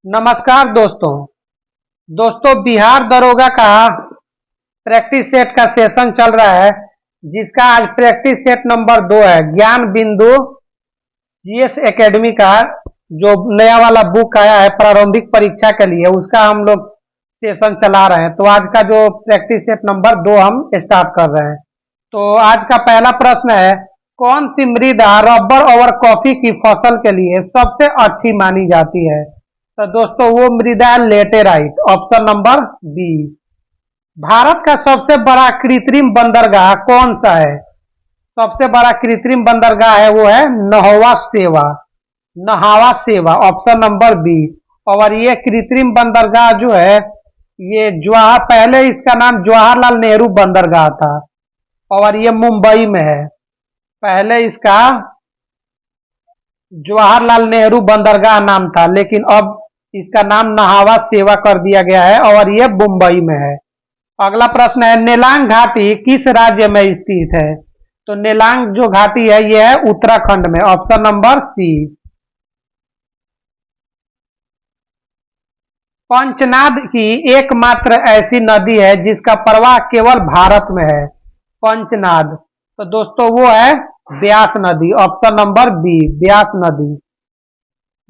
नमस्कार दोस्तों। बिहार दरोगा का प्रैक्टिस सेट का सेशन चल रहा है, जिसका आज प्रैक्टिस सेट नंबर 2 है। ज्ञान बिंदु जीएस एकेडमी का जो नया वाला बुक आया है प्रारंभिक परीक्षा के लिए, उसका हम लोग सेशन चला रहे हैं। तो आज का जो प्रैक्टिस सेट नंबर 2 हम स्टार्ट कर रहे हैं। तो आज का पहला प्रश्न है, कौन सी मृदा रबर और कॉफी की फसल के लिए सबसे अच्छी मानी जाती है? तो दोस्तों वो मृदा है laterite, option number B. Bharat का सबसे बड़ा कृत्रिम बंदरगाह कौन सा है? सबसे बड़ा कृत्रिम बंदरगाह है वो है नहावा सेवा, ऑप्शन नंबर बी। और ये कृत्रिम बंदरगाह जो है, ये जवाहर पहले इसका नाम जवाहरलाल नेहरू बंदरगाह था और ये मुंबई में है। पहले इसका जवाहरलाल नेहरू बंदरगाह नाम था, लेकिन अब इसका नाम नहावा सेवा कर दिया गया है और यह मुंबई में है। अगला प्रश्न है, नेलांग घाटी किस राज्य में स्थित है? तो नेलांग जो घाटी है यह है उत्तराखंड में, ऑप्शन नंबर सी। पंचनाद की एकमात्र ऐसी नदी है जिसका प्रवाह केवल भारत में है। पंचनाद, तो दोस्तों वो है ब्यास नदी, ऑप्शन नंबर बी, ब्यास नदी।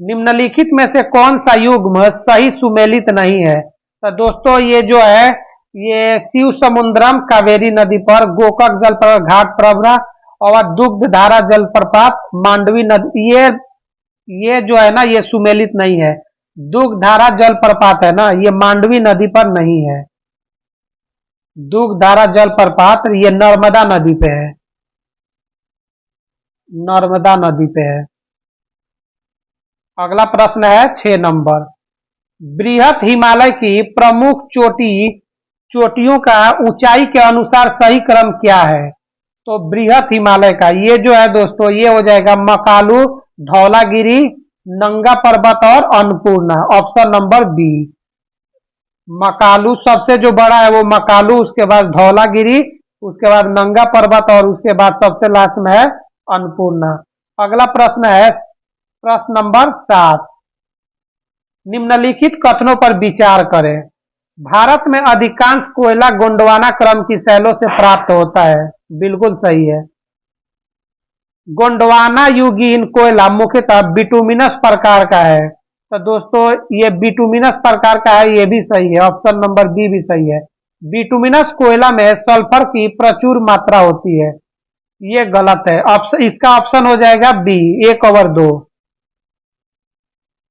निम्नलिखित में से कौन सा युग्म सही सुमेलित नहीं है? तो दोस्तों ये जो है, ये शिव समुद्रम कावेरी नदी पर, गोकक जलप्रपात घाट प्रवरा और दुग्ध धारा जलप्रपात मांडवी नदी, ये जो है ना ये सुमेलित नहीं है। दुग्ध धारा जलप्रपात है ना, ये मांडवी नदी पर नहीं है। दुग्ध धारा जलप्रपात ये नर्मदा नदी पे है, नर्मदा नदी पे है। अगला प्रश्न है 6 नंबर, बृहत हिमालय की प्रमुख चोटियों का ऊंचाई के अनुसार सही क्रम क्या है? तो बृहत हिमालय का ये जो है दोस्तों, ये हो जाएगा मकालू, धौलागिरी, नंगा पर्वत और Annapurna, option number B. Makalu सबसे जो बड़ा है वो मकालू, उसके बाद धौलागिरी, उसके बाद नंगा पर्वत और उसके बाद सबसे लास्ट में है अन्नपूर्णा। अगला प्रश्न है प्रश्न नंबर 7, निम्नलिखित कथनों पर विचार करें। भारत में अधिकांश कोयला गोंडवाना क्रम की शैलों से प्राप्त होता है, बिल्कुल सही है। गोंडवाना युगीन कोयला मुख्यतः बिटुमिनस प्रकार का है। तो दोस्तों ये बिटुमिनस प्रकार का है, ये भी सही है, ऑप्शन नंबर बी भी सही है। बिटुमिनस कोयला में सल्फर की प्रचुर मात्रा होती है, ये गलत है। इसका ऑप्शन हो जाएगा बी, 1/2।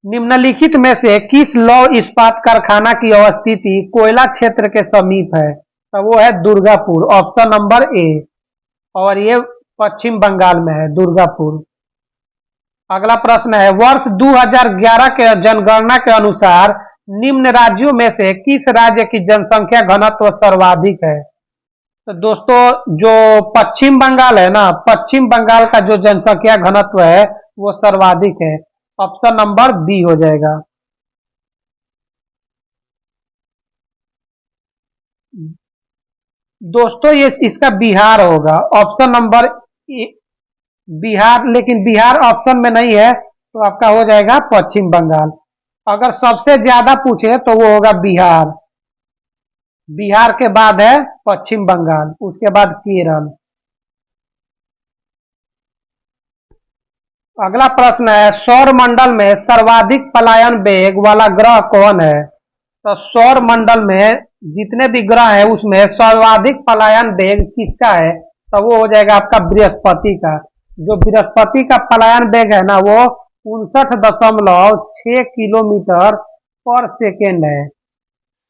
निम्नलिखित में से किस लौह इस्पात कारखाना की अवस्थिति कोयला क्षेत्र के समीप है? तो वो है दुर्गापुर, ऑप्शन नंबर ए। और ये पश्चिम बंगाल में है दुर्गापुर। अगला प्रश्न है, वर्ष 2011 के जनगणना के अनुसार निम्न राज्यों में से किस राज्य की जनसंख्या घनत्व सर्वाधिक है? तो दोस्तों जो पश्चिम बंगाल है ना, पश्चिम बंगाल का जो जनसंख्या घनत्व है वो सर्वाधिक है, ऑप्शन नंबर बी हो जाएगा। दोस्तों ये इसका बिहार होगा, ऑप्शन नंबर बिहार, लेकिन बिहार ऑप्शन में नहीं है तो आपका हो जाएगा पश्चिम बंगाल। अगर सबसे ज्यादा पूछे तो वो होगा बिहार, बिहार के बाद है पश्चिम बंगाल, उसके बाद केरल। अगला प्रश्न है, सौर मंडल में सर्वाधिक पलायन वेग वाला ग्रह कौन है? तो सौर मंडल में जितने भी ग्रह हैं उसमें सर्वाधिक पलायन वेग किसका है? तो वो हो जाएगा आपका बृहस्पति का। जो बृहस्पति का पलायन वेग है ना वो 59.6 किलोमीटर पर सेकेंड है।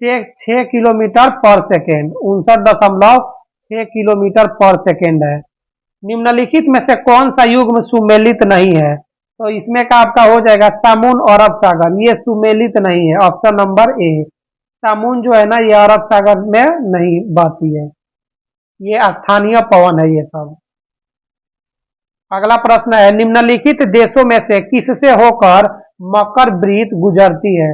6 किलोमीटर पर सेकेंड, 59.6 किलोमीटर पर सेकेंड है। निम्नलिखित में से कौन सा युग्म सुमेलित नहीं है? तो इसमें का आपका हो जाएगा सामुन और अरब सागर, ये सुमेलित नहीं है, ऑप्शन नंबर ए। सामुन जो है ना ये अरब सागर में नहीं बहती है, ये स्थानीय पवन है ये सब। अगला प्रश्न है, निम्नलिखित देशों में से किससे होकर मकर वृत्त गुजरती है?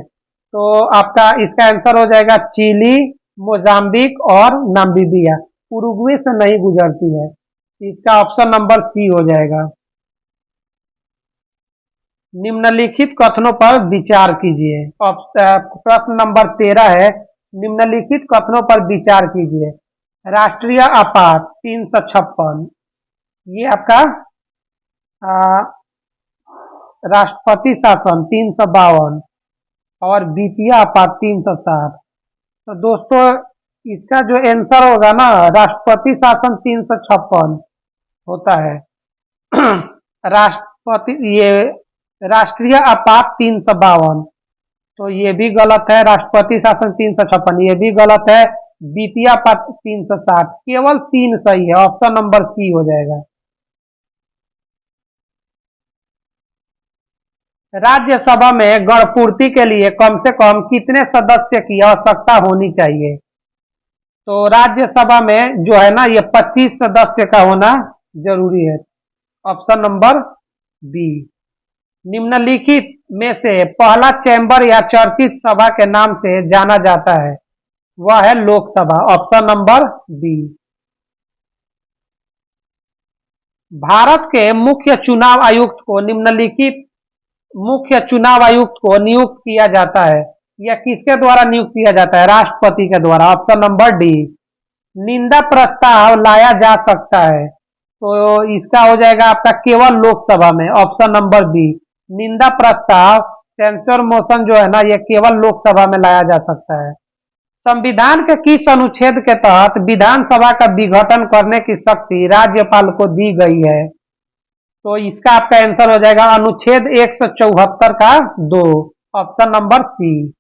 तो आपका इसका आंसर हो जाएगा चिली, मोजाम्बिक और नामीबिया। उरुग्वे से नहीं गुजरती है, इसका ऑप्शन नंबर सी हो जाएगा। निम्नलिखित कथनों पर विचार कीजिए। प्रश्न नंबर 13 है, निम्नलिखित कथनों पर विचार कीजिए। राष्ट्रीय आपात 356, ये आपका राष्ट्रपति शासन 352 और वित्तीय आपात 360। तो दोस्तों इसका जो आंसर होगा ना, राष्ट्रपति शासन 356 होता है। राष्ट्रपति ये राष्ट्रीय आपात 352, तो ये भी गलत है। राष्ट्रपति शासन 356 ये भी गलत है। वित्तीय आपात 360, केवल 3 सही है। ऑप्शन नंबर सी हो जाएगा। राज्यसभा में गणपूर्ति के लिए कम से कम कितने सदस्य की आवश्यकता होनी चाहिए? तो राज्यसभा में जो है ना, ये 25 सदस्य का होना जरूरी है। Option number B. निम्नलिखित में से पहला चैम्बर या चर्चित सभा के नाम से जाना जाता है, वह है Lok Sabha. Option number B. Bharat के मुख्य चुनाव आयुक्त को निम्नलिखित मुख्य चुनाव आयुक्त को नियुक्त किया जाता है, यह किसके द्वारा नियुक्त किया जाता है? राष्ट्रपति के द्वारा। Option number D. निंदा प्रस्ताव लाया जा सकता है, तो इसका हो जाएगा आपका केवल लोकसभा में। Option number B. निंदा प्रस्ताव, सेंसर मोशन जो है ना, यह केवल लोकसभा में लाया जा सकता है। संविधान के किस अनुच्छेद के तहत विधानसभा का विघटन करने की शक्ति राज्यपाल को दी गई है? तो इसका आपका आंसर हो जाएगा अनुच्छेद 174 का 2। Option number C.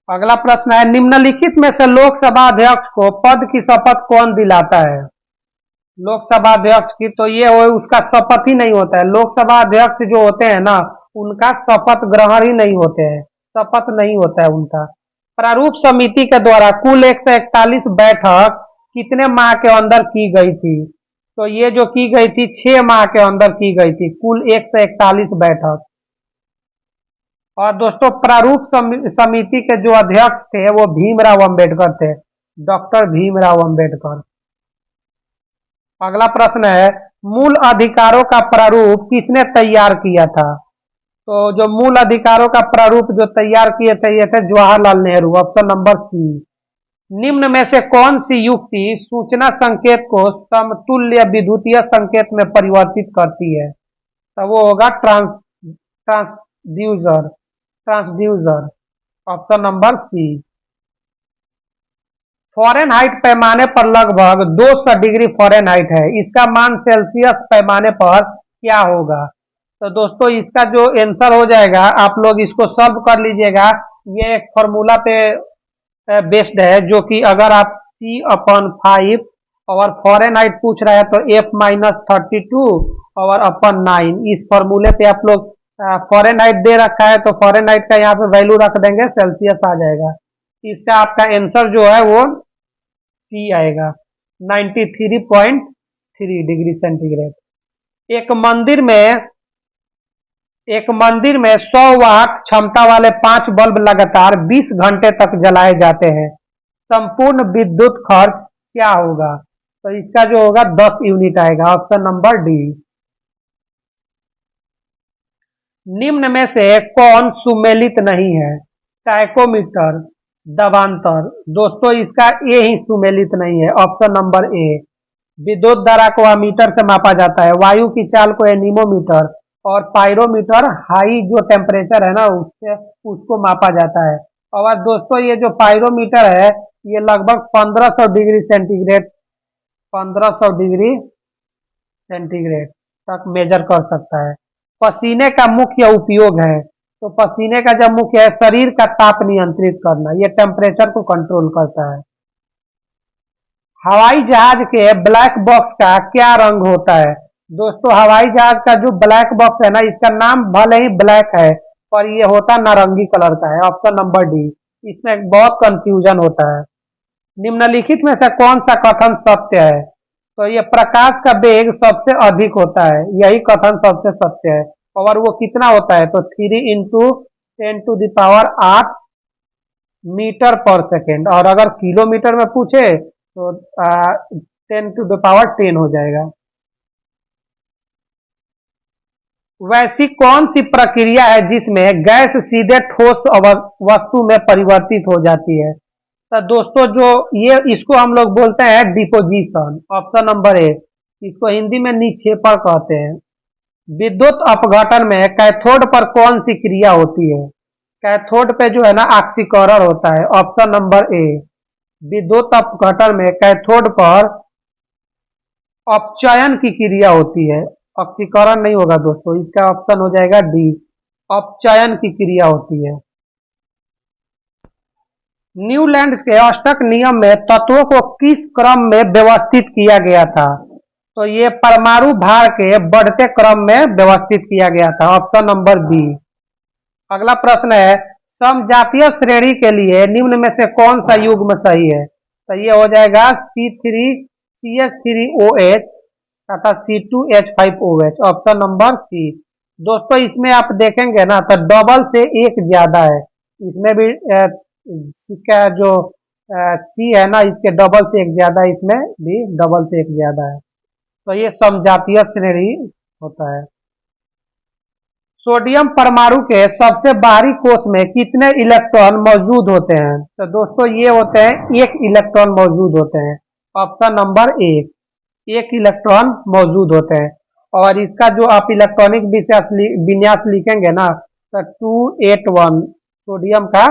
अगला प्रश्न है, निम्नलिखित में से लोकसभा अध्यक्ष को पद की शपथ कौन दिलाता है? लोकसभा अध्यक्ष की तो ये हो, उसका शपथ ही नहीं होता है। लोकसभा अध्यक्ष जो होते हैं ना, उनका शपथ ग्रहण ही नहीं होते हैं, शपथ नहीं होता है उनका। प्रारूप समिति के द्वारा कुल 141 बैठक कितने माह के अंदर की गई थी? तो ये जो की गई थी 6 माह के अंदर की गई थी, कुल 141 बैठक। और दोस्तों प्रारूप समिति के जो अध्यक्ष थे वो भीमराव अंबेडकर थे, डॉक्टर भीमराव अंबेडकर। अगला प्रश्न है, मूल अधिकारों का प्रारूप किसने तैयार किया था? तो जो मूल अधिकारों का प्रारूप जो तैयार किए थे ये थे Jawaharlal Nehru. Option number C. निम्न में से कौन सी युक्ति सूचना संकेत को समतुल्य विद्युतीय संकेत में परिवर्तित करती है? तो वो होगा transducer. Transducer. Option number C. Fahrenheit पैमाने पर लगभग 200 डिग्री फ़ारेनहाइट है, इसका मान सेल्सियस पैमाने पर क्या होगा? तो दोस्तों इसका जो आंसर हो जाएगा, आप लोग इसको सॉल्व कर लीजिएगा। ये एक फॉर्मूला पे बेस्ड है, जो कि अगर आप C/5 और फ़ारेनहाइट पूछ रहा है तो F-32 और अपन 9, इस फॉर्मूले पे आप लोग फ़ारेनहाइट दे रखा है तो फ़ारेनहाइट का यहाँ पे वैल्यू रख देंगे, सेल्सियस आ जाएगा। इसका आपका आंसर जो है वो सी आएगा, 93.3 डिग्री सेंटीग्रेड। एक मंदिर में 100 वाट क्षमता वाले 5 बल्ब लगातार 20 घंटे तक जलाए जाते हैं, संपूर्ण विद्युत खर्च क्या होगा? तो इसका जो होगा 10 यूनिट आएगा। Option number D. निम्न में से कौन सुमेलित नहीं है? टाइकोमीटर, दबांतर। दोस्तों इसका ए ही सुमेलित नहीं है। Option number A. विद्युत धारा को अमीटर से मापा जाता है, वायु की चाल को एनीमोमीटर और पायरोमीटर हाई जो टेम्परेचर है ना उससे उसको मापा जाता है। और दोस्तों ये जो पायरोमीटर है ये लगभग 1500 डिग्री सेंटीग्रेड 1500 डिग्री सेंटीग्रेड तक मेजर कर सकता है। पसीने का मुख्य उपयोग है, तो पसीने का जब मुख्य है शरीर का ताप नियंत्रित करना, ये टेम्परेचर को कंट्रोल करता है। हवाई जहाज के ब्लैक बॉक्स का क्या रंग होता है? दोस्तों हवाई जहाज का जो ब्लैक बॉक्स है ना, इसका नाम भले ही ब्लैक है पर ये होता नारंगी कलर का है। Option number D. इसमें बहुत कंफ्यूजन होता है। निम्नलिखित में से कौन सा कथन सत्य है? तो ये प्रकाश का वेग सबसे अधिक होता है, यही कथन सबसे सत्य है। और वो कितना होता है? तो 3 इंटू 10⁸ मीटर पर सेकेंड, और अगर किलोमीटर में पूछे तो 10⁻10 हो जाएगा। वैसी कौन सी प्रक्रिया है जिसमें गैस सीधे ठोस वस्तु में परिवर्तित हो जाती है? तो दोस्तों जो ये इसको हम लोग बोलते हैं डिपोजिशन। ऑप्शन नंबर ए, इसको हिंदी में निक्षेपण कहते हैं। विद्युत अपघटन में कैथोड पर कौन सी क्रिया होती है? कैथोड पे जो है ना ऑक्सीकरण होता है। ऑप्शन नंबर ए, विद्युत अपघटन में कैथोड पर अपचयन की क्रिया होती है। ऑक्सीकरण नहीं होगा दोस्तों, इसका ऑप्शन हो जाएगा डी, अपचयन की क्रिया होती है। न्यूलैंड के अष्टक नियम में तत्वों को किस क्रम में व्यवस्थित किया गया था? तो ये परमाणु भार के बढ़ते क्रम में व्यवस्थित किया गया था। Option number B. अगला प्रश्न है, समजातीय श्रेणी के लिए निम्न में से कौन सा युग्म सही है? तो ये हो जाएगा C3CH3OH तथा C2H5OH। Option number C. दोस्तों इसमें आप देखेंगे ना तो डबल से एक ज्यादा है। इसमें भी इसका जो सी है ना, इसके डबल से एक ज्यादा, इसमें भी डबल से एक ज्यादा है। तो ये समजातीय श्रेणी होता है। सोडियम परमाणु के सबसे बाहरी कोष में कितने इलेक्ट्रॉन मौजूद होते हैं? तो दोस्तों ये होते हैं एक इलेक्ट्रॉन मौजूद होते हैं। ऑप्शन नंबर ए, एक इलेक्ट्रॉन मौजूद होते हैं। और इसका जो आप इलेक्ट्रॉनिक विन्यास लिखेंगे ना तो 281, सोडियम का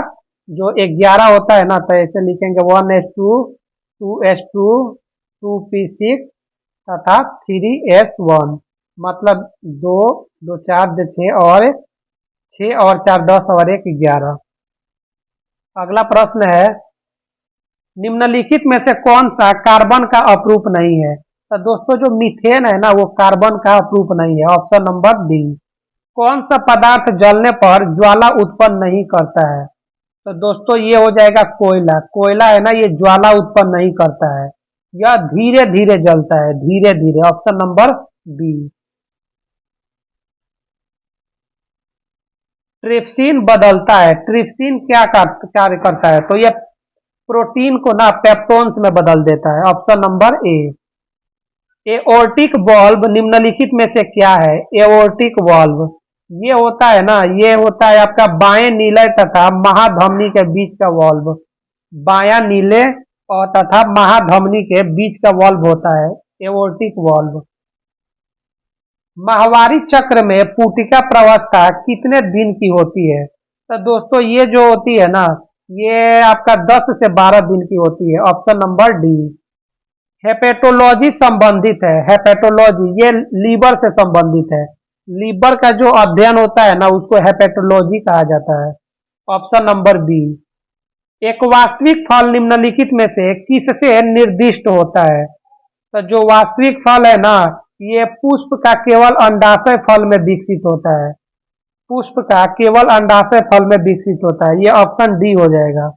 जो 11 होता है ना, तो ऐसे लिखेंगे 1s2 2s2 2p6 तथा 3s1, मतलब 2 2 4 6 और 4 10 और 1 11। अगला प्रश्न है, निम्नलिखित में से कौन सा कार्बन का अपरूप नहीं है? तो दोस्तों जो मीथेन है ना वो कार्बन का अपरूप नहीं है। Option number D. कौन सा पदार्थ जलने पर ज्वाला उत्पन्न नहीं करता है? तो दोस्तों ये हो जाएगा कोयला। कोयला है ना, ये ज्वाला उत्पन्न नहीं करता है, यह धीरे धीरे जलता है, धीरे धीरे। Option number B. ट्रिप्सिन बदलता है, ट्रिप्सिन क्या कार्य करता है? तो ये प्रोटीन को ना पेप्टोन्स में बदल देता है। Option number A. Aortic valve निम्नलिखित में से क्या है? एओर्टिक वाल्व ये होता है ना, ये होता है आपका बाएं नीले तथा महाधमनी के बीच का वाल्व। बायां नीले और तथा महाधमनी के बीच का वाल्व होता है एओर्टिक वाल्व। माहवारी चक्र में पुटिका प्रवस्था कितने दिन की होती है? तो दोस्तों ये जो होती है ना, ये आपका 10 से 12 दिन की होती है। Option number D. हेपेटोलॉजी संबंधित है, हेपेटोलॉजी ये लीवर से संबंधित है। लीवर का जो अध्ययन होता है ना उसको हेपेटोलॉजी कहा जाता है। Option number B. एक वास्तविक फल निम्नलिखित में से किससे निर्दिष्ट होता है? तो जो वास्तविक फल है ना, ये पुष्प का केवल अंडाशय फल में विकसित होता है। पुष्प का केवल अंडाशय फल में विकसित होता है। ये ऑप्शन डी हो जाएगा।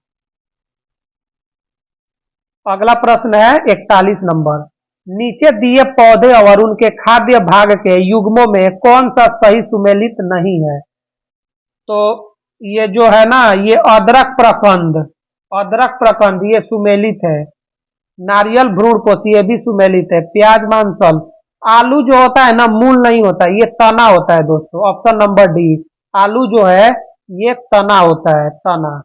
अगला प्रश्न है 41 नंबर। नीचे दिए पौधे और उनके खाद्य भाग के युग्मों में कौन सा सही सुमेलित नहीं है? तो ये जो है ना, ये अदरक प्रकंद, अदरक प्रकंद ये सुमेलित है। नारियल भ्रूणकोश ये भी सुमेलित है। प्याज मांसल, आलू जो होता है ना मूल नहीं होता, ये तना होता है दोस्तों। Option number D. आलू जो है ये तना होता है, तना।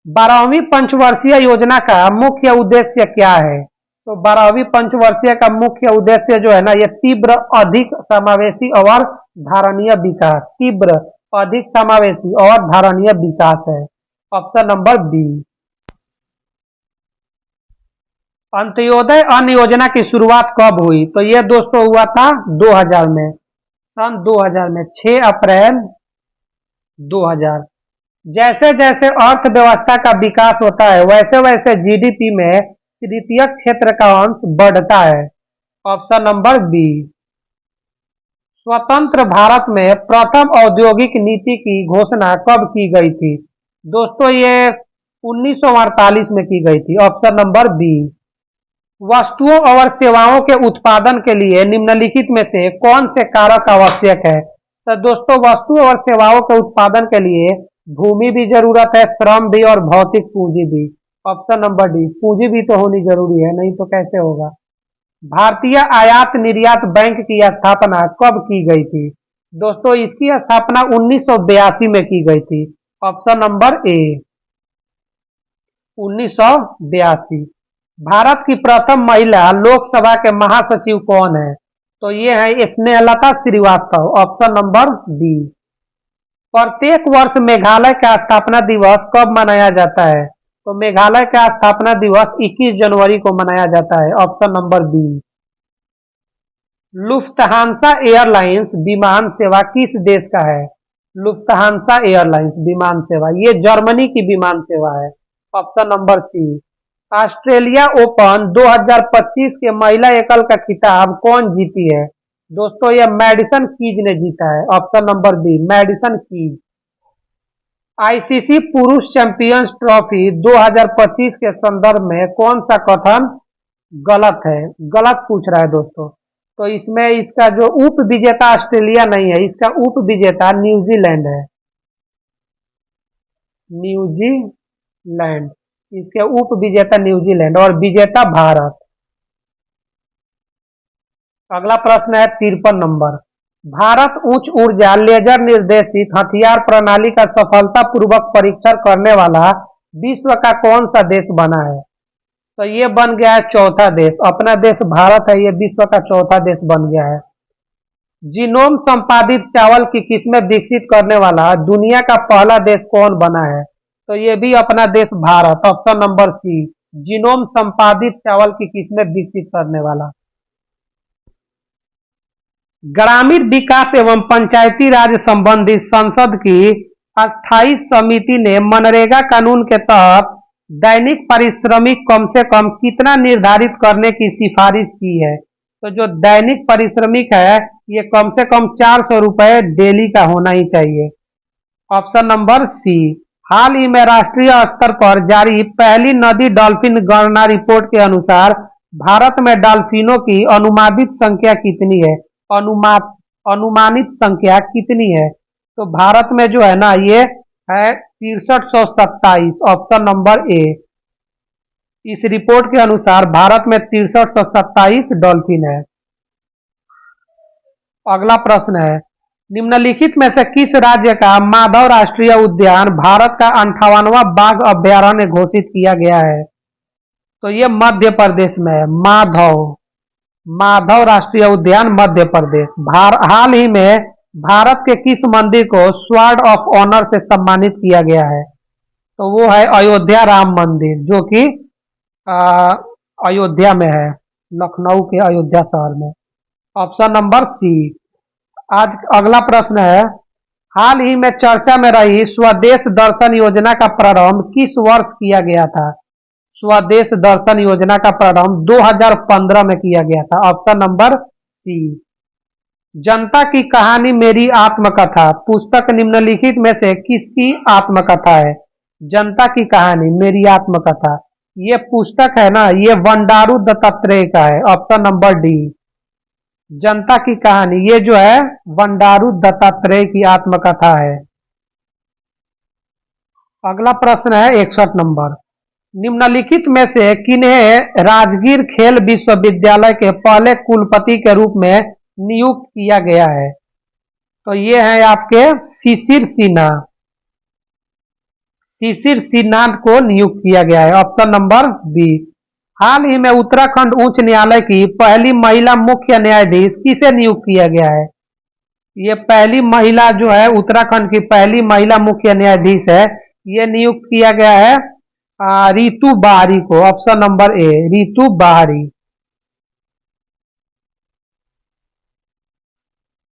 12वीं पंचवर्षीय योजना का मुख्य उद्देश्य क्या है? तो 12वीं पंचवर्षीय का मुख्य उद्देश्य जो है ना, ये तीव्र, अधिक समावेशी और धारणीय विकास, तीव्र, अधिक समावेशी और धारणीय विकास है। Option number B. अंत्योदय अन्न योजना की शुरुआत कब हुई? तो ये दोस्तों हुआ था 2000 में, सन 2000 में, 6 अप्रैल 2000। जैसे जैसे अर्थव्यवस्था का विकास होता है वैसे वैसे जीडीपी में तृतीय क्षेत्र का अंश बढ़ता है। Option number B. स्वतंत्र भारत में प्रथम औद्योगिक नीति की घोषणा कब की गई थी? दोस्तों ये 1948 में की गई थी। Option number B. वस्तुओं और सेवाओं के उत्पादन के लिए निम्नलिखित में से कौन से कारक आवश्यक है? तो दोस्तों वस्तु और सेवाओं के उत्पादन के लिए भूमि भी जरूरत है, श्रम भी और भौतिक पूंजी भी। Option number D. पूंजी भी तो होनी जरूरी है, नहीं तो कैसे होगा। भारतीय आयात निर्यात बैंक की स्थापना कब की गई थी? दोस्तों इसकी स्थापना 1982 में की गई थी। Option number A 1982। भारत की प्रथम महिला लोकसभा के महासचिव कौन है? तो ये है Snehlata Srivastava. Option number B. प्रत्येक वर्ष मेघालय का स्थापना दिवस कब मनाया जाता है? तो मेघालय का स्थापना दिवस 21 जनवरी को मनाया जाता है। Option number B. Lufthansa airlines विमान सेवा किस देश का है? लुफ्थहांसा एयरलाइंस विमान सेवा ये जर्मनी की विमान सेवा है। Option number C. Australia open 2025 के महिला एकल का खिताब कौन जीती है? दोस्तों ये मैडिसन कीज ने जीता है। Option number B Madison Keys. ICC पुरुष चैंपियंस ट्रॉफी 2025 के संदर्भ में कौन सा कथन गलत है? गलत पूछ रहा है दोस्तों। तो इसमें इसका जो उप विजेता ऑस्ट्रेलिया नहीं है, इसका उप विजेता न्यूजीलैंड है। न्यूजीलैंड इसके उप विजेता न्यूजीलैंड और विजेता भारत। अगला प्रश्न है 53 नंबर। भारत उच्च ऊर्जा लेजर निर्देशित हथियार प्रणाली का सफलतापूर्वक परीक्षण करने वाला विश्व का कौन सा देश बना है? तो ये बन गया है चौथा देश। अपना देश भारत है, ये विश्व का चौथा देश बन गया है। जीनोम संपादित चावल की किस्में विकसित करने वाला दुनिया का पहला देश कौन बना है? तो ये भी अपना देश Bharat. Option number C genome संपादित चावल की किस्में विकसित करने वाला। ग्रामीण विकास एवं पंचायती राज संबंधी संसद की अस्थायी समिति ने मनरेगा कानून के तहत दैनिक पारिश्रमिक कम से कम कितना निर्धारित करने की सिफारिश की है? तो जो दैनिक पारिश्रमिक है ये कम से कम 400 रुपए डेली का होना ही चाहिए। ऑप्शन नंबर सी। हाल ही में राष्ट्रीय स्तर पर जारी पहली नदी डॉल्फिन गणना रिपोर्ट के अनुसार भारत में डॉल्फिनों की अनुमानित संख्या कितनी है? अनुमानित संख्या कितनी है? तो भारत में जो है ना ये है 6327। Option number A. इस रिपोर्ट के अनुसार भारत में 6327 डॉल्फिन है। अगला प्रश्न है निम्नलिखित में से किस राज्य का माधव राष्ट्रीय उद्यान भारत का 58वां बाघ अभ्यारण्य घोषित किया गया है? तो ये मध्य प्रदेश में है। माधव राष्ट्रीय उद्यान मध्य प्रदेश। हाल ही में भारत के किस मंदिर को स्वॉर्ड ऑफ ऑनर से सम्मानित किया गया है? तो वो है अयोध्या राम मंदिर, जो कि अयोध्या में है, लखनऊ के अयोध्या शहर में। Option number C. आज अगला प्रश्न है हाल ही में चर्चा में रही स्वदेश दर्शन योजना का प्रारंभ किस वर्ष किया गया था? स्वदेश दर्शन योजना का प्रारंभ 2015 में किया गया था। Option number C. जनता की कहानी मेरी आत्मकथा पुस्तक निम्नलिखित में से किसकी आत्मकथा है? जनता की कहानी मेरी आत्मकथा ये पुस्तक है ना, ये बंडारू दत्तात्रेय का है। Option number D. जनता की कहानी ये जो है बंडारू दत्तात्रेय की आत्मकथा है। अगला प्रश्न है 61 नंबर। निम्नलिखित में से किन्हें राजगीर खेल विश्वविद्यालय के पहले कुलपति के रूप में नियुक्त किया गया है? तो ये है आपके शिशिर सिन्हा। शिशिर सिन्हा को नियुक्त किया गया है। Option number B. हाल ही में उत्तराखंड उच्च न्यायालय की पहली महिला मुख्य न्यायाधीश किसे नियुक्त किया गया है? ये पहली महिला जो है उत्तराखंड की पहली महिला मुख्य न्यायाधीश है, ये नियुक्त किया गया है रितु बाहरी को। ऑप्शन नंबर ए रितु बाहरी।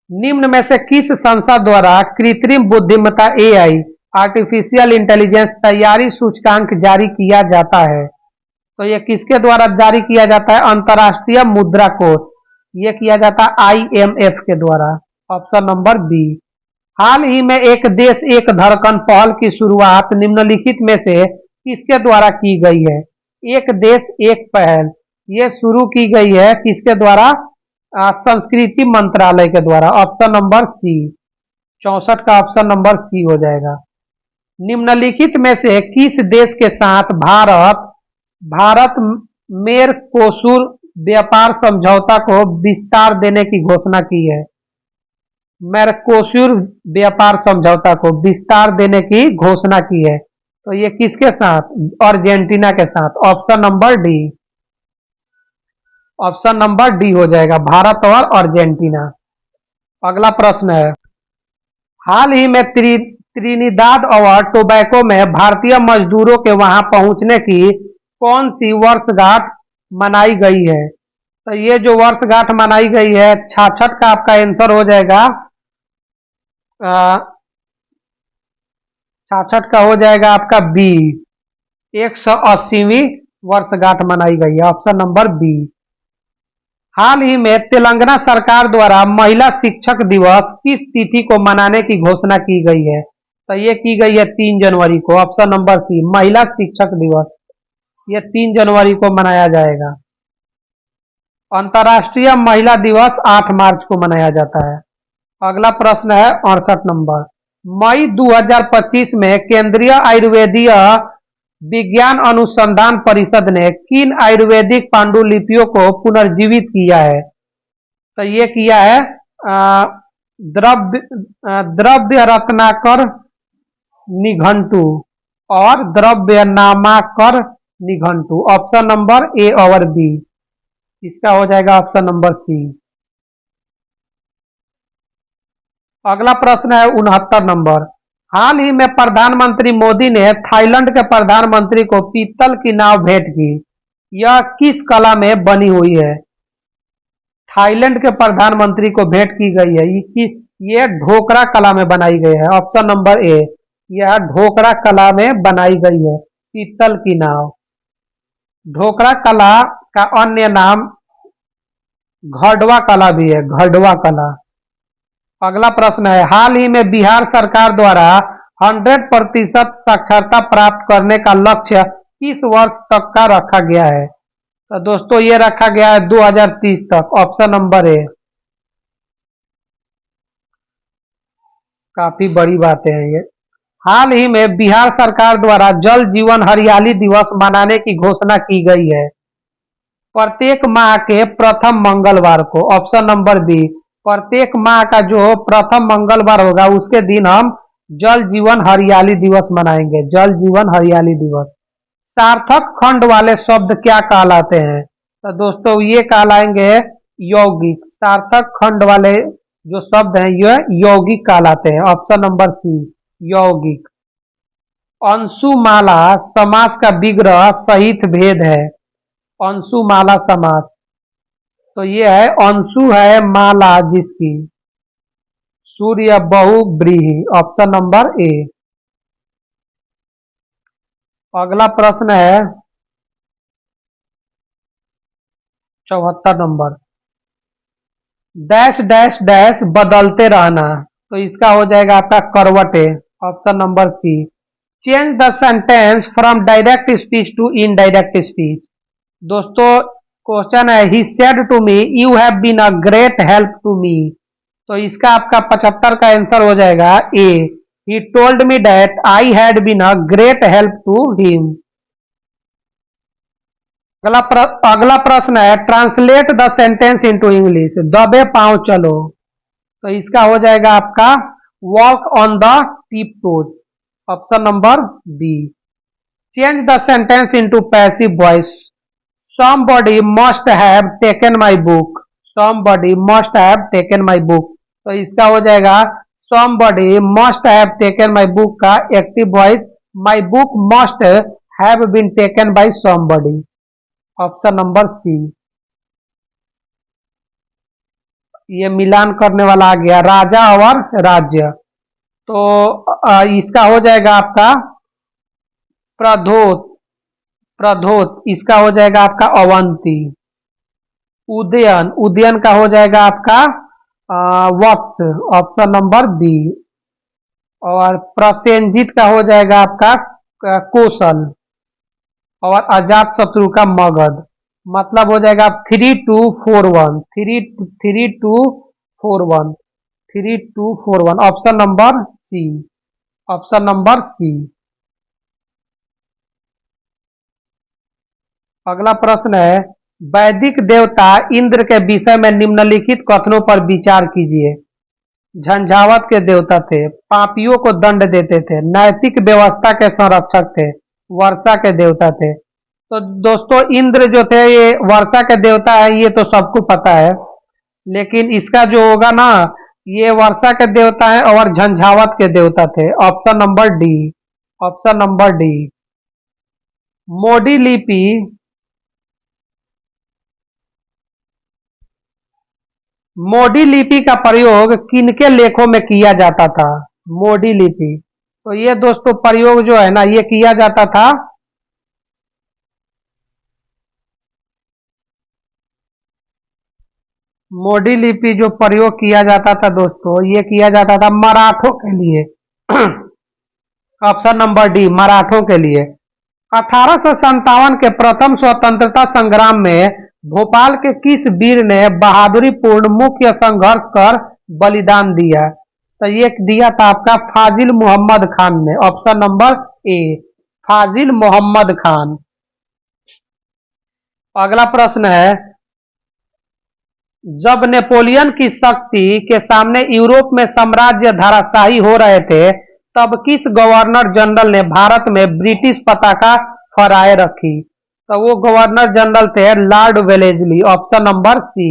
निम्न में से किस संस्था द्वारा कृत्रिम बुद्धिमत्ता एआई आर्टिफिशियल इंटेलिजेंस तैयारी सूचकांक जारी किया जाता है? तो ये किसके द्वारा जारी किया जाता है? अंतर्राष्ट्रीय मुद्रा कोष, ये किया जाता है आईएमएफ के द्वारा। Option number B. हाल ही में एक देश एक धड़कन पहल की शुरुआत निम्नलिखित में से किसके द्वारा की गई है? एक देश एक पहल ये शुरू की गई है किसके द्वारा? संस्कृति मंत्रालय के द्वारा। ऑप्शन नंबर सी। 64 का ऑप्शन नंबर सी हो जाएगा। निम्नलिखित में से किस देश के साथ भारत मेरकोसुर व्यापार समझौता को विस्तार देने की घोषणा की है? मेरकोसुर व्यापार समझौता को विस्तार देने की घोषणा की है। तो ये किसके साथ? अर्जेंटीना के साथ। Option number D. Option number D हो जाएगा, भारत और अर्जेंटीना। अगला प्रश्न है, हाल ही में त्रिनिदाद और टोबैको में भारतीय मजदूरों के वहां पहुंचने की कौन सी वर्षगांठ मनाई गई है? तो ये जो वर्षगांठ मनाई गई है, 66 का आपका आंसर हो जाएगा। 66 का हो जाएगा आपका बी। 180वीं वर्षगांठ मनाई गई है। Option number B. हाल ही में तेलंगाना सरकार द्वारा महिला शिक्षक दिवस किस तिथि को मनाने की घोषणा की गई है? तो ये की गई है 3 जनवरी को। ऑप्शन नंबर सी, महिला शिक्षक दिवस ये 3 जनवरी को मनाया जाएगा। अंतर्राष्ट्रीय महिला दिवस 8 मार्च को मनाया जाता है। अगला प्रश्न है 68 नंबर, मई 2025 में केंद्रीय आयुर्वेदीय विज्ञान अनुसंधान परिषद ने किन आयुर्वेदिक पांडुलिपियों को पुनर्जीवित किया है? तो ये किया है द्रव्य रत्नाकर निघंटु और द्रव्य नामाकर निघंटु। ऑप्शन नंबर ए और बी, इसका हो जाएगा ऑप्शन नंबर सी। अगला प्रश्न है 69 नंबर, हाल ही में प्रधानमंत्री मोदी ने थाईलैंड के प्रधानमंत्री को पीतल की नाव भेंट की। यह किस कला में बनी हुई है? थाईलैंड के प्रधानमंत्री को भेंट की गई है, ये ढोकरा कला में बनाई गई है। ऑप्शन नंबर ए, यह ढोकरा कला में बनाई गई है पीतल की नाव। ढोकरा कला का अन्य नाम घड़वा कला भी है, घड़वा कला। अगला प्रश्न है, हाल ही में बिहार सरकार द्वारा 100% साक्षरता प्राप्त करने का लक्ष्य किस वर्ष तक का रखा गया है? तो दोस्तों ये रखा गया है 2030 तक। Option number A. काफी बड़ी बातें हैं ये। हाल ही में बिहार सरकार द्वारा जल जीवन हरियाली दिवस मनाने की घोषणा की गई है प्रत्येक माह के प्रथम मंगलवार को। ऑप्शन नंबर बी, प्रत्येक माह का जो प्रथम मंगलवार होगा उसके दिन हम जल जीवन हरियाली दिवस मनाएंगे, जल जीवन हरियाली दिवस। सार्थक खंड वाले शब्द क्या कहलाते हैं? तो दोस्तों ये कहलाएंगे यौगिक। सार्थक खंड वाले जो शब्द हैं ये यौगिक कहलाते हैं। ऑप्शन नंबर सी, यौगिक। अंशुमाला समास का विग्रह सहित भेद है। अंशुमाला समास, तो ये है अंशु है माला जिसकी, सूर्य बहुव्रीहि। Option number A. अगला प्रश्न है 74 नंबर, डैश डैश डैश बदलते रहना। तो इसका हो जाएगा आपका करवटे। Option number C. Change the sentence from direct speech to indirect speech. दोस्तों क्वेश्चन है, he said to me you have been a great help to me. तो इसका आपका 75 का आंसर हो जाएगा A, he told me that I had been a great help to him. अगला प्रश्न है, translate the sentence into English. दबे पांव चलो। तो इसका हो जाएगा आपका walk on the tip toes. Option number B. Change the sentence into passive voice. Somebody must have taken my book. Somebody must have taken my book. तो इसका हो जाएगा somebody must have taken my book का active voice my book must have been taken by somebody. Option number C. ये मिलान करने वाला आ गया, राजा और राज्य। तो इसका हो जाएगा आपका प्रधोत। प्रधोत, इसका हो जाएगा आपका अवंती। उदयन, उदयन का हो जाएगा आपका वत्स। Option number B. और प्रसेनजीत का हो जाएगा आपका कौशल। और अजात शत्रु का मगध। मतलब हो जाएगा 3241, 3241, 3241। Option number C. Option number C. अगला प्रश्न है, वैदिक देवता इंद्र के विषय में निम्नलिखित कथनों पर विचार कीजिए। झंझावत के देवता थे, पापियों को दंड देते थे, नैतिक व्यवस्था के संरक्षक थे, वर्षा के देवता थे। तो दोस्तों इंद्र जो थे ये वर्षा के देवता है, ये तो सबको पता है, लेकिन इसका जो होगा ना, ये वर्षा के देवता है और झंझावत के देवता थे। Option number D, option number D. मोडी लिपि, मोडी लिपि का प्रयोग किनके लेखों में किया जाता था? मोडी लिपि, तो ये दोस्तों प्रयोग जो है ना, ये किया जाता था मोडी लिपि जो प्रयोग किया जाता था दोस्तों, ये किया जाता था मराठों के लिए। ऑप्शन नंबर डी, मराठों के लिए। 1857 के प्रथम स्वतंत्रता संग्राम में भोपाल के किस वीर ने बहादुरी पूर्ण मुख्य संघर्ष कर बलिदान दिया? तो ये दिया था आपका फाजिल मोहम्मद खान ने। ऑप्शन नंबर ए, फाजिल मोहम्मद खान। अगला प्रश्न है, जब नेपोलियन की शक्ति के सामने यूरोप में साम्राज्य धराशायी हो रहे थे, तब किस गवर्नर जनरल ने भारत में ब्रिटिश पताका फहराए रखी? तो वो गवर्नर जनरल थे lord Wellesley. Option number C,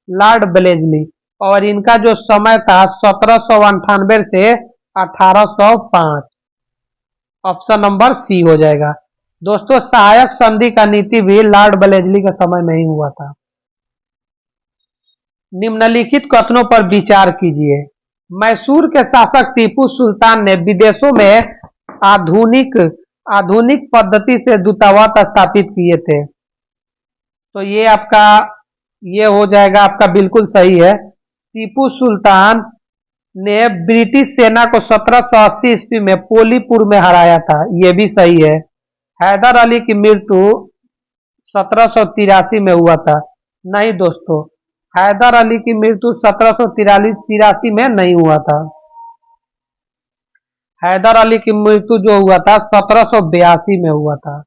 lord Wellesley. और इनका जो समय था 1798 से 1805। ऑप्शन नंबर सी हो जाएगा। दोस्तों सहायक संधि का नीति भी लॉर्ड वेलेस्ली के समय में ही हुआ था। निम्नलिखित कथनों पर विचार कीजिए। मैसूर के शासक टीपू सुल्तान ने विदेशों में आधुनिक आधुनिक पद्धति से दूतावास स्थापित किए थे। तो ये आपका ये हो जाएगा आपका बिल्कुल सही है। टीपू सुल्तान ने ब्रिटिश सेना को 1780 ईस्वी में पोलीपुर में हराया था, ये भी सही है। हैदर अली की मृत्यु 1783 में हुआ था। नहीं दोस्तों, हैदर अली की मृत्यु 1783 में नहीं हुआ था। हैदर अली की मृत्यु जो हुआ था 1782 में हुआ था,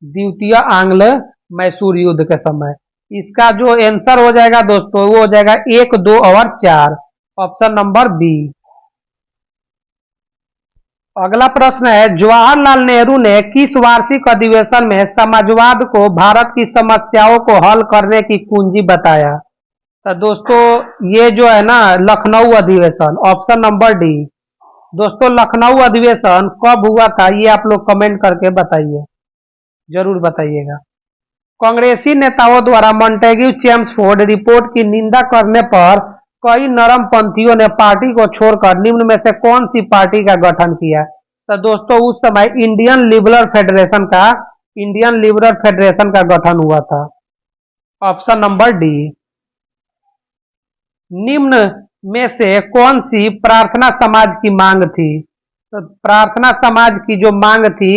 द्वितीय आंग्ल मैसूर युद्ध के समय। इसका जो आंसर हो जाएगा दोस्तों वो हो जाएगा 1, 2 और 4। Option number B. अगला प्रश्न है, जवाहरलाल नेहरू ने किस वार्षिक अधिवेशन में समाजवाद को भारत की समस्याओं को हल करने की कुंजी बताया? तो दोस्तों ये जो है ना लखनऊ अधिवेशन। Option number D. दोस्तों लखनऊ अधिवेशन कब हुआ था ये आप लोग कमेंट करके बताइए, जरूर बताइएगा। कांग्रेसी नेताओं द्वारा मॉन्टेग्यू चेम्सफोर्ड रिपोर्ट की निंदा करने पर कई नरमपंथियों ने पार्टी को छोड़कर निम्न में से कौन सी पार्टी का गठन किया? तो दोस्तों उस समय इंडियन लिबरल फेडरेशन का गठन हुआ था। Option number D. निम्न में से कौन सी प्रार्थना समाज की मांग थी? तो प्रार्थना समाज की जो मांग थी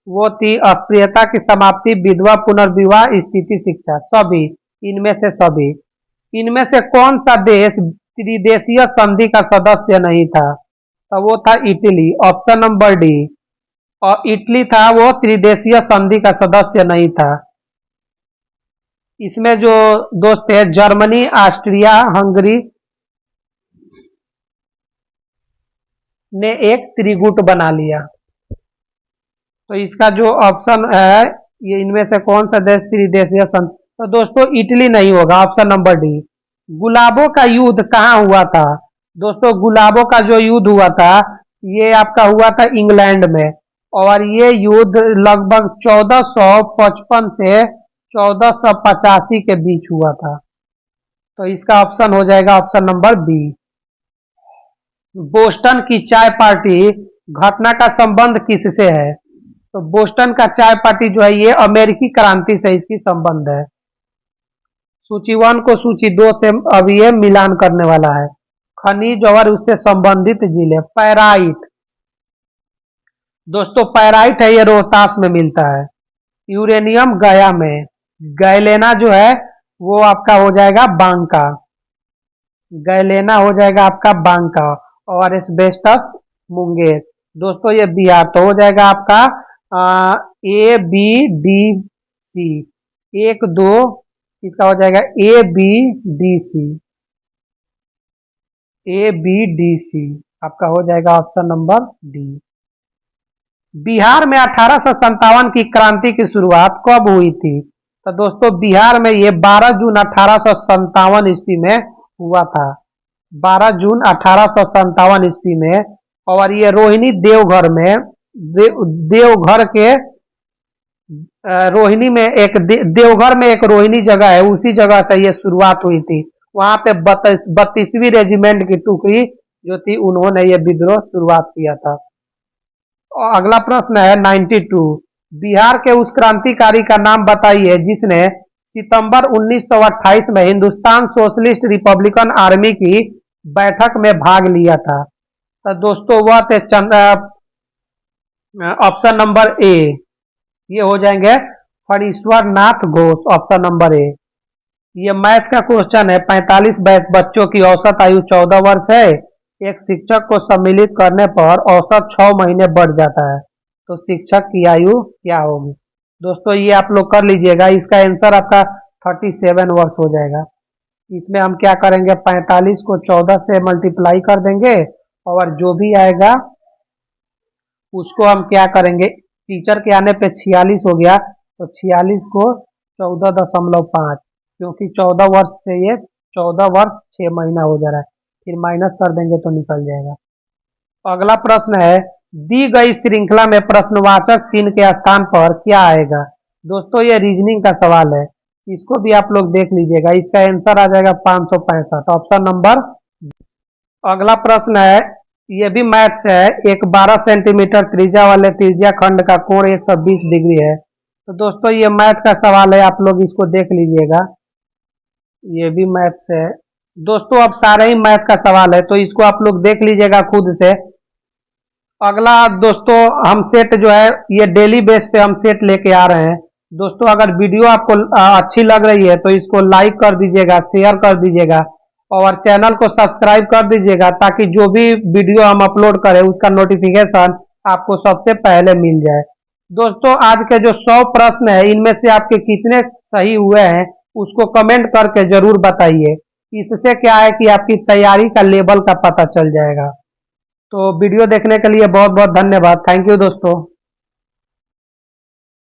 वो थी अस्पृश्यता की समाप्ति, विधवा पुनर्विवाह, स्थिति शिक्षा। सभी इनमें से सभी इनमें से कौन सा देश त्रिदेशीय संधि का सदस्य नहीं था? तो वो था इटली। Option number D. और इटली था वो त्रिदेशीय संधि का सदस्य नहीं था। इसमें जो दोस्त थे जर्मनी, ऑस्ट्रिया, हंगरी ने एक त्रिगुट बना लिया। तो इसका जो ऑप्शन है ये इनमें से कौन सा देश त्रिदेशीय संधि? तो दोस्तों इटली नहीं होगा। Option number D. गुलाबों का युद्ध कहाँ हुआ था? दोस्तों गुलाबों का जो युद्ध हुआ था ये आपका हुआ था इंग्लैंड में, और ये युद्ध लगभग 1455 से 1485 के बीच हुआ था। तो इसका ऑप्शन हो जाएगा ऑप्शन नंबर बी। बोस्टन की चाय पार्टी घटना का संबंध किससे है? तो बोस्टन का चाय पार्टी जो है ये अमेरिकी क्रांति से इसकी संबंध है। सूची 1 को सूची 2 से अभी ये मिलान करने वाला है। खनिज और उससे संबंधित जिले। पैराइट, दोस्तों पैराइट है ये रोहतास में मिलता है। यूरेनियम गया में। गैलेना जो है वो आपका हो जाएगा बांका। गैलेना हो जाएगा आपका बांका। और एस्बेस्टस मुंगेर। दोस्तों ये बिहार। तो हो जाएगा आपका A B D C 1 2 इसका हो जाएगा A B D C. A B D C आपका हो जाएगा ऑप्शन नंबर डी। बिहार में 1857 की क्रांति की शुरुआत कब हुई थी? तो दोस्तों बिहार में ये 12 जून 1857 ईस्वी में हुआ था। 12 जून 1857 ईस्वी में। और ये रोहिणी देवघर में देवघर के रोहिणी में एक देवघर में एक रोहिणी जगह है, उसी जगह से ये शुरुआत हुई थी। वहां पे 32वीं रेजिमेंट की टुकड़ी जो थी उन्होंने ये विद्रोह शुरुआत किया था। और अगला प्रश्न है 92। बिहार के उस क्रांतिकारी का नाम बताइए जिसने सितंबर 1928 में हिंदुस्तान सोशलिस्ट रिपब्लिकन आर्मी की बैठक में भाग लिया था। तो दोस्तों वह थे ऑप्शन नंबर ए, ये हो जाएंगे Phanishwar Nath Ghosh, option number A. ये मैथ का क्वेश्चन है। 45 बच्चों की औसत आयु 14 वर्ष है। एक शिक्षक को सम्मिलित करने पर औसत 6 महीने बढ़ जाता है, तो शिक्षक की आयु क्या होगी? दोस्तों ये आप लोग कर लीजिएगा, इसका आंसर आपका 37 वर्ष हो जाएगा। इसमें हम क्या करेंगे, 45 को 14 से मल्टीप्लाई कर देंगे और जो भी आएगा उसको हम क्या करेंगे, टीचर के आने पे 46 हो गया, तो 46 को 14.5, क्योंकि 14 वर्ष से ये 14 वर्ष 6 महीना हो जा रहा है, फिर माइनस कर देंगे तो निकल जाएगा। अगला प्रश्न है, दी गई श्रृंखला में प्रश्नवाचक चिन्ह के स्थान पर क्या आएगा? दोस्तों ये रीजनिंग का सवाल है, इसको भी आप लोग देख लीजिएगा। इसका आंसर आ जाएगा 565, ऑप्शन नंबर। अगला प्रश्न है, ये भी मैथ से है। एक 12 सेंटीमीटर त्रिज्या वाले त्रिज्या खंड का कोण 120 डिग्री है। तो दोस्तों ये मैथ का सवाल है, आप लोग इसको देख लीजिएगा। ये भी मैथ से है दोस्तों, अब सारे ही मैथ का सवाल है, तो इसको आप लोग देख लीजिएगा खुद से। अगला दोस्तों हम सेट जो है ये डेली बेस पे हम सेट लेके आ रहे हैं। दोस्तों अगर वीडियो आपको अच्छी लग रही है तो इसको लाइक कर दीजिएगा, शेयर कर दीजिएगा और चैनल को सब्सक्राइब कर दीजिएगा, ताकि जो भी वीडियो हम अपलोड करें उसका नोटिफिकेशन आपको सबसे पहले मिल जाए। दोस्तों आज के जो 100 प्रश्न है इनमें से आपके कितने सही हुए हैं उसको कमेंट करके जरूर बताइए। इससे क्या है कि आपकी तैयारी का लेवल का पता चल जाएगा। तो वीडियो देखने के लिए बहुत बहुत धन्यवाद। थैंक यू दोस्तों।